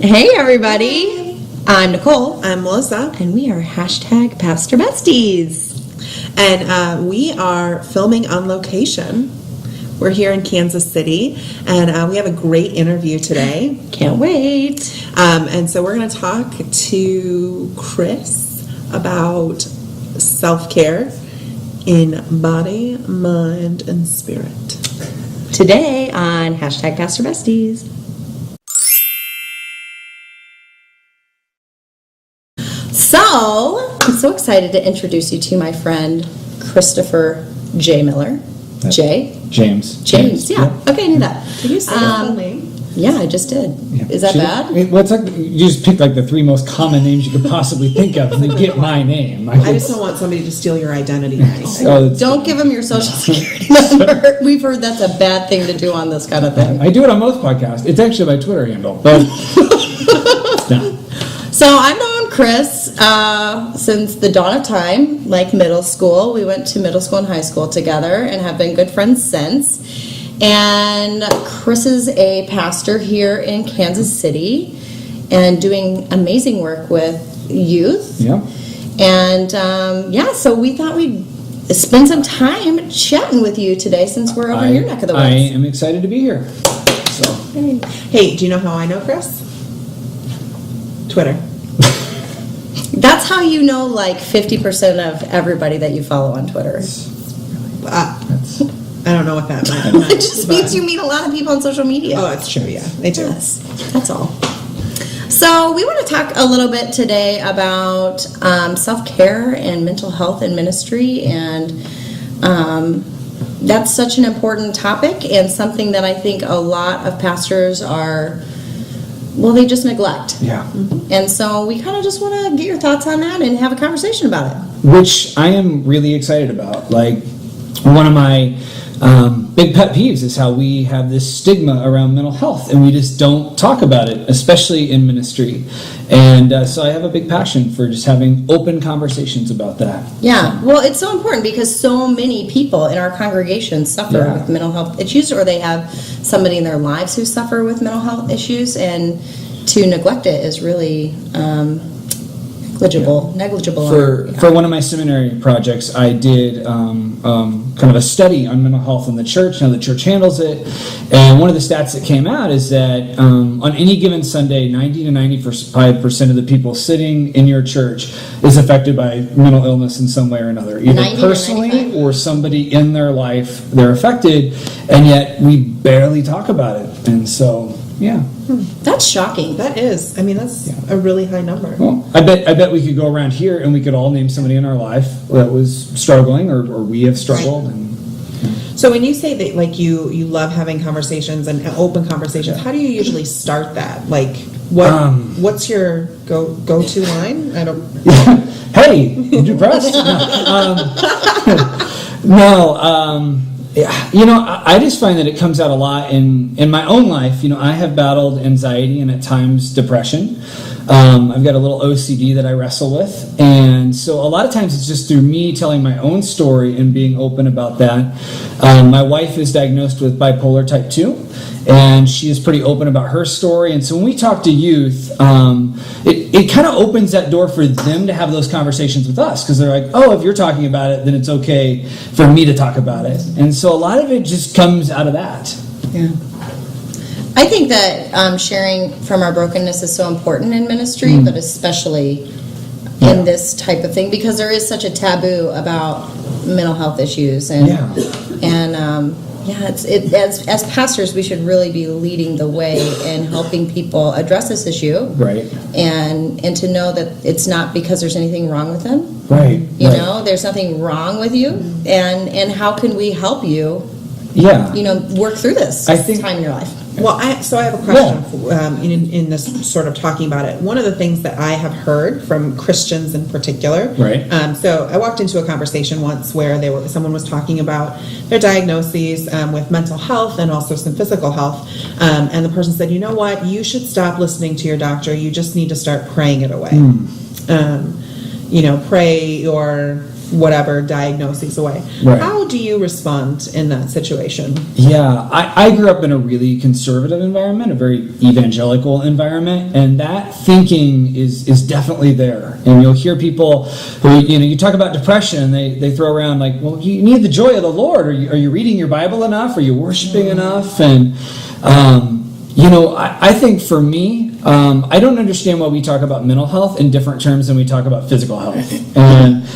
Hey everybody, I'm Nicole. I'm Melissa. And we are hashtag Pastor Besties. And we are filming on location. We're here in Kansas City, and we have a great interview today. Can't wait. And so we're going to talk to Chris about self-care in body, mind, and spirit. Today on hashtag Pastor Besties. So, I'm so excited to introduce you to my friend Christopher J. Miller. James, yeah. Okay, I knew that. Did you say your full name? Yeah, I just did. Yeah. Is that bad? Well, it's like you just pick like the three most common names you could possibly think of, and then get my name. I just don't want somebody to steal your identity or anything. Don't give them your social security number. We've heard that's a bad thing to do on this kind of thing. I do it on most podcasts. It's actually my Twitter handle. But no. So I've known Chris since the dawn of time, like middle school. We went to middle school and high school together and have been good friends since. And Chris is a pastor here in Kansas City and doing amazing work with youth. Yeah. And so we thought we'd spend some time chatting with you today since we're over in your neck of the woods. I am excited to be here. So. Hey, do you know how I know Chris? Twitter. That's how you know like 50% of everybody that you follow on Twitter. I don't know what that meant. It just means you meet a lot of people on social media. Oh, it's true, yeah. They do. Yes, that's all. So we want to talk a little bit today about self-care and mental health and ministry, and that's such an important topic and something that I think a lot of pastors they just neglect. Yeah. Mm-hmm. And so we kind of just want to get your thoughts on that and have a conversation about it. Which I am really excited about. Like, one of my big pet peeves is how we have this stigma around mental health, and we just don't talk about it, especially in ministry. And so I have a big passion for just having open conversations about that. Yeah, well, it's so important because so many people in our congregation suffer with mental health issues, or they have somebody in their lives who suffer with mental health issues, and to neglect it is really negligible. For one of my seminary projects, I did kind of a study on mental health in the church, how the church handles it. And one of the stats that came out is that on any given Sunday, 90 to 95% of the people sitting in your church is affected by mental illness in some way or another. Either personally or somebody in their life, they're affected, and yet we barely talk about it. And so, yeah. That's shocking. That is. I mean, that's a really high number. Well, I bet we could go around here and we could all name somebody in our life that was struggling or we have struggled. Right. And so when you say that, like, you love having conversations and open conversations, how do you usually start that? Like, what's your go-to line? I don't. Hey, I'm depressed. I just find that it comes out a lot in my own life. I have battled anxiety and at times depression. I've got a little OCD that I wrestle with. And so a lot of times it's just through me telling my own story and being open about that. My wife is diagnosed with bipolar type 2. And she is pretty open about her story. And so when we talk to youth, it kind of opens that door for them to have those conversations with us. Because they're like, oh, if you're talking about it, then it's okay for me to talk about it. And so a lot of it just comes out of that. Yeah. I think that sharing from our brokenness is so important in ministry, but especially in this type of thing, because there is such a taboo about mental health issues. And as pastors, we should really be leading the way in helping people address this issue, right? And to know that it's not because there's anything wrong with them, right? You know, there's nothing wrong with you, and how can we help you? Yeah, work through this time in your life. Well, I have a question in this sort of talking about it. One of the things that I have heard from Christians in particular, right? So I walked into a conversation once where someone was talking about their diagnoses with mental health and also some physical health, and the person said, "You know what? You should stop listening to your doctor. You just need to start praying it away. Pray your whatever diagnoses away. Right. How do you respond in that situation? Yeah, I grew up in a really conservative environment, a very evangelical environment, and that thinking is definitely there. And you'll hear people who, you talk about depression, and they throw around like, well, you need the joy of the Lord. Are you reading your Bible enough? Are you worshiping enough? And, I think for me, I don't understand why we talk about mental health in different terms than we talk about physical health. And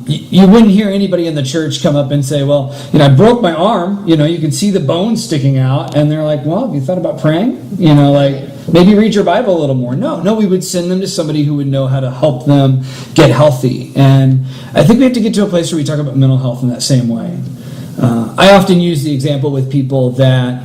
you wouldn't hear anybody in the church come up and say, well, I broke my arm, you can see the bones sticking out, and they're like, well, have you thought about praying? Maybe read your Bible a little more. No, we would send them to somebody who would know how to help them get healthy. And I think we have to get to a place where we talk about mental health in that same way. I often use the example with people that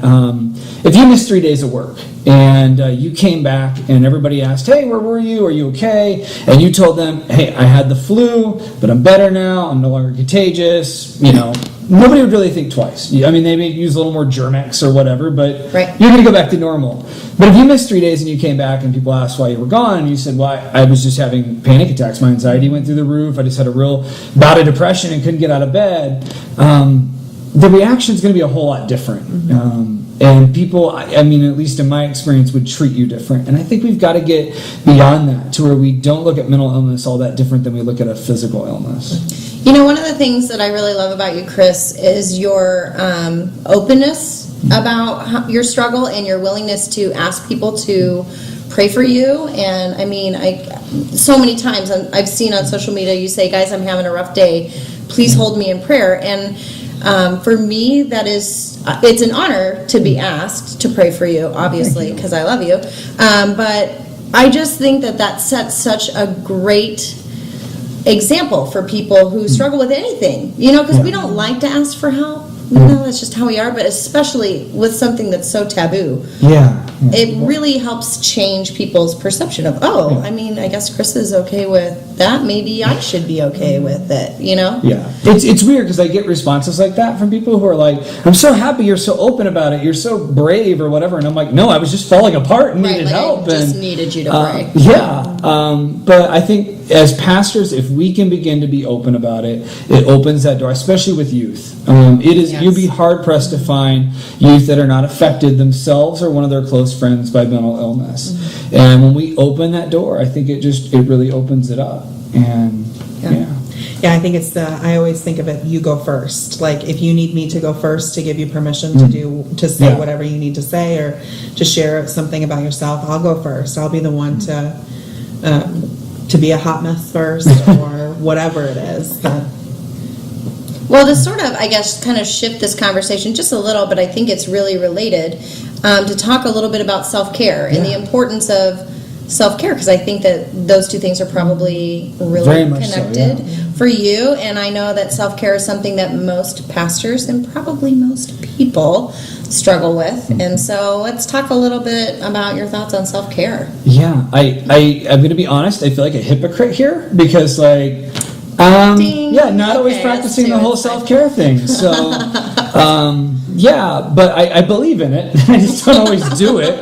if you missed 3 days of work and you came back and everybody asked, hey, where were you? Are you okay? And you told them, hey, I had the flu, but I'm better now. I'm no longer contagious. Nobody would really think twice. I mean, they may use a little more Germex or whatever, but right. You're going to go back to normal. But if you missed 3 days and you came back and people asked why you were gone, and you said, well, I was just having panic attacks. My anxiety went through the roof. I just had a real bout of depression and couldn't get out of bed. The reaction is going to be a whole lot different. And people, at least in my experience, would treat you different. And I think we've got to get beyond that to where we don't look at mental illness all that different than we look at a physical illness. One of the things that I really love about you, Chris, is your openness about your struggle and your willingness to ask people to pray for you. And so many times I've seen on social media you say, guys, I'm having a rough day. Please hold me in prayer. And for me, it's an honor to be asked to pray for you, obviously, because I love you. But I just think that sets such a great example for people who struggle with anything, because we don't like to ask for help. That's just how we are, but especially with something that's so taboo. It really helps change people's perception of, I guess Chris is okay with that. Maybe I should be okay with it, Yeah. It's weird because I get responses like that from people who are like, I'm so happy you're so open about it. You're so brave or whatever. And I'm like, no, I was just falling apart and needed help. I just needed you to pray. But I think as pastors, if we can begin to be open about it, it opens that door, especially with youth. You'd be hard pressed to find youth that are not affected themselves or one of their close friends by mental illness. And when we open that door, I think it really opens it up. And I think I always think of it, you go first. Like, if you need me to go first to give you permission to say whatever you need to say or to share something about yourself, I'll go first. I'll be the one to be a hot mess first or whatever it is. Well, to sort of, kind of shift this conversation just a little, but I think it's really related, to talk a little bit about self-care and the importance of self-care, because I think that those two things are probably really connected for you. And I know that self-care is something that most pastors and probably most people struggle with. And so let's talk a little bit about your thoughts on self-care. I'm going to be honest, I feel like a hypocrite here because not always practicing the whole self-care thing. So, but I believe in it. I just don't always do it.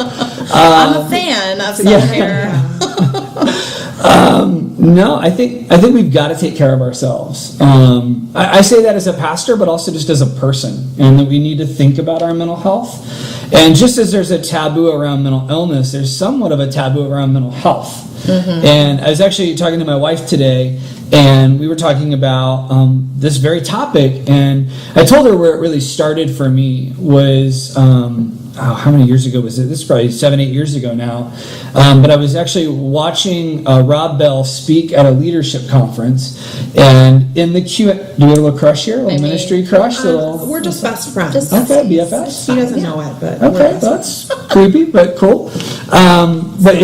I'm a fan of self-care. No, I think we've got to take care of ourselves. I say that as a pastor, but also just as a person, and that we need to think about our mental health. And just as there's a taboo around mental illness, there's somewhat of a taboo around mental health. And I was actually talking to my wife today, and we were talking about this very topic, and I told her where it really started for me was how many years ago was it? This is probably 7-8 years ago now. But I was actually watching Rob Bell speak at a leadership conference, and in the Q, do we have a little crush here, a little ministry crush? We're just best friends. Okay, BFFs. He doesn't know it, but okay, that's creepy, but cool. But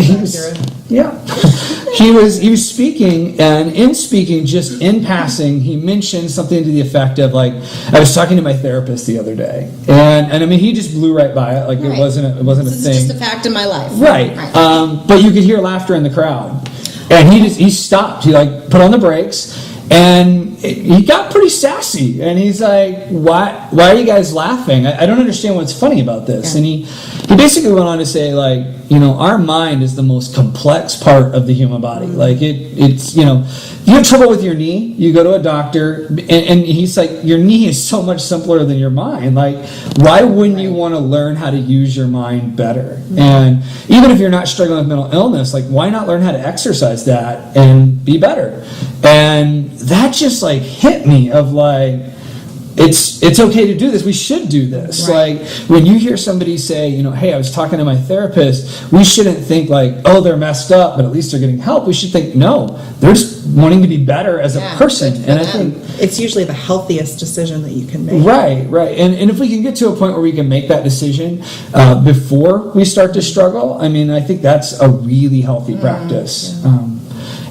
he was, he was speaking, and in speaking, just in passing, he mentioned something to the effect of like, I was talking to my therapist the other day, and he just blew right by it, like it wasn't a thing. This is just a fact in my life. Right. But you could hear laughter in the crowd, and he stopped. He put on the brakes, and he got pretty sassy, and he's like, why are you guys laughing? I don't understand what's funny about this. And he basically went on to say, like, our mind is the most complex part of the human body. Like it's, if you have trouble with your knee, you go to a doctor, and he's like, your knee is so much simpler than your mind. Like, why wouldn't you want to learn how to use your mind better? And even if you're not struggling with mental illness, like, why not learn how to exercise that and be better? And that just like hit me of like, it's okay to do this. We should do this. Right. Like, when you hear somebody say, hey, I was talking to my therapist, we shouldn't think like, oh, they're messed up, but at least they're getting help. We should think, no, they're just wanting to be better as a person. And I think it's usually the healthiest decision that you can make. Right. And if we can get to a point where we can make that decision before we start to struggle, I mean, I think that's a really healthy practice. Yeah.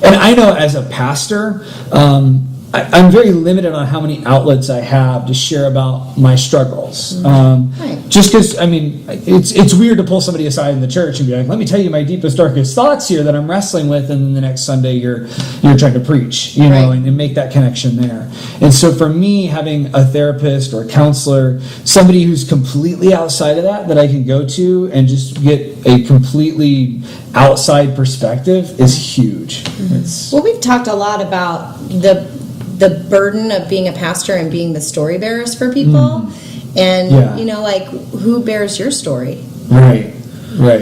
And I know as a pastor, I'm very limited on how many outlets I have to share about my struggles. Just because, I mean, it's weird to pull somebody aside in the church and be like, let me tell you my deepest, darkest thoughts here that I'm wrestling with, and then the next Sunday you're trying to preach, and make that connection there. And so for me, having a therapist or a counselor, somebody who's completely outside of that I can go to and just get a completely outside perspective is huge. Well, we've talked a lot about the burden of being a pastor and being the story bearers for people. And, like, who bears your story? Right. Like,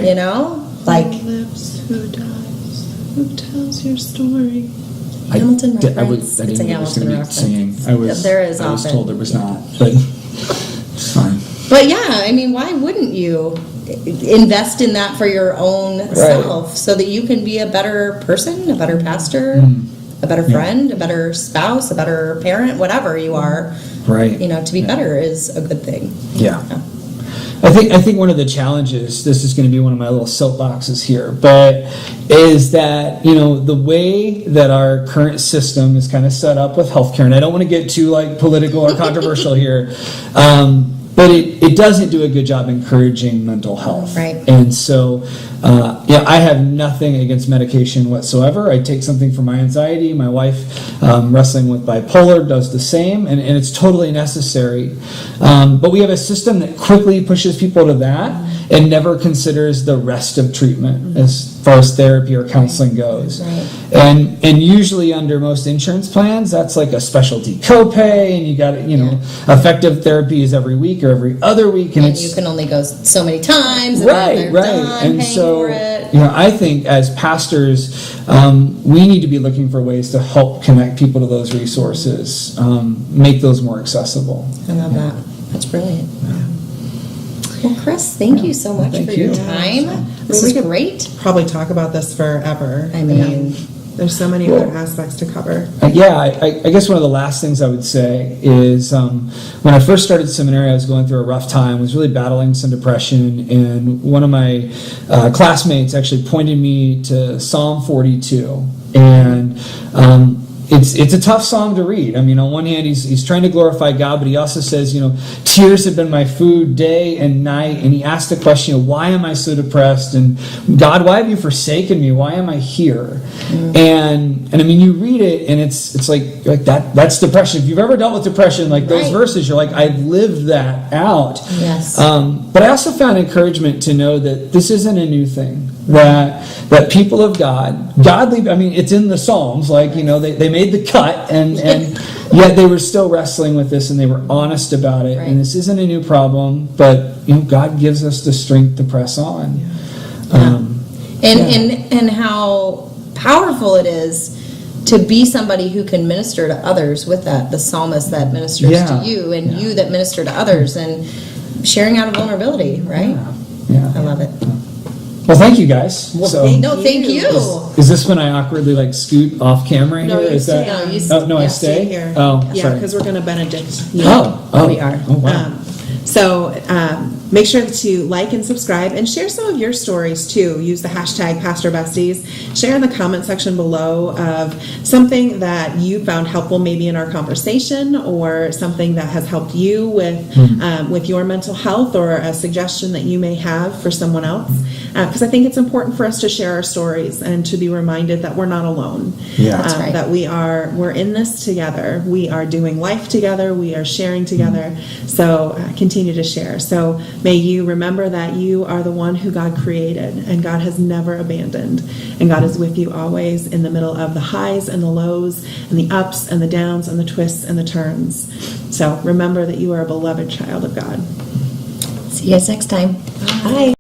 Who tells your story? Hamilton I reference. didn't It's a know there was Hamilton going to be reference. singing. There is I was often. told there was not, but it's fine. But yeah, I mean, why wouldn't you invest in that for your own self so that you can be a better person, a better pastor, a better friend, a better spouse, a better parent, whatever you are. Right. To be better is a good thing. Yeah. I think one of the challenges, this is going to be one of my little soapboxes here, but is that, the way that our current system is kind of set up with healthcare, and I don't want to get too like political or controversial here, but it doesn't do a good job encouraging mental health. Right. And so, I have nothing against medication whatsoever. I take something for my anxiety. My wife, wrestling with bipolar, does the same, and it's totally necessary. But we have a system that quickly pushes people to that and never considers the rest of treatment as far as therapy or counseling goes. Right. And usually under most insurance plans, that's like a specialty copay, and you got effective therapy is every week or every other week, and you can only go so many times. And right. then they're done And paying so, for it. I think as pastors, we need to be looking for ways to help connect people to those resources, make those more accessible. I love that. That's brilliant. Well, Chris, thank you so much for your time. This is great. Probably talk about this forever. I mean, there's so many other aspects to cover. I guess one of the last things I would say is when I first started seminary, I was going through a rough time, was really battling some depression, and one of my classmates actually pointed me to Psalm 42. And it's a tough psalm to read. I mean, on one hand, he's trying to glorify God, but he also says, tears have been my food day and night. And he asked the question, why am I so depressed? And God, why have you forsaken me? Why am I here? And I mean, you read it, and it's like that's depression. If you've ever dealt with depression, like those verses, you're like, I've lived that out. Yes. But I also found encouragement to know that this isn't a new thing. That people of God, godly, I mean, it's in the Psalms, like, they made the cut, and yet they were still wrestling with this, and they were honest about it. Right. And this isn't a new problem, but God gives us the strength to press on. And how powerful it is to be somebody who can minister to others with that. The psalmist that ministers to you, and you that minister to others, and sharing out of vulnerability, right? Yeah. I love it. Well, thank you guys. Thank you. Is this when I awkwardly scoot off camera here? No, you Is stay. that? No, you Oh, no, I stay? Stay here. Oh, Yeah, sorry. because we're going to benedict. Oh, we are. Oh, wow. So make sure to like and subscribe, and share some of your stories too. Use the hashtag Pastor Besties. Share in the comment section below of something that you found helpful, maybe in our conversation, or something that has helped you with your mental health, or a suggestion that you may have for someone else. Because I think it's important for us to share our stories and to be reminded that we're not alone. Yeah. That's right. That we're in this together. We are doing life together. We are sharing together. So continue to share. So May you remember that you are the one who God created, and God has never abandoned. And God is with you always in the middle of the highs and the lows and the ups and the downs and the twists and the turns. So remember that you are a beloved child of God. See you guys next time. Bye.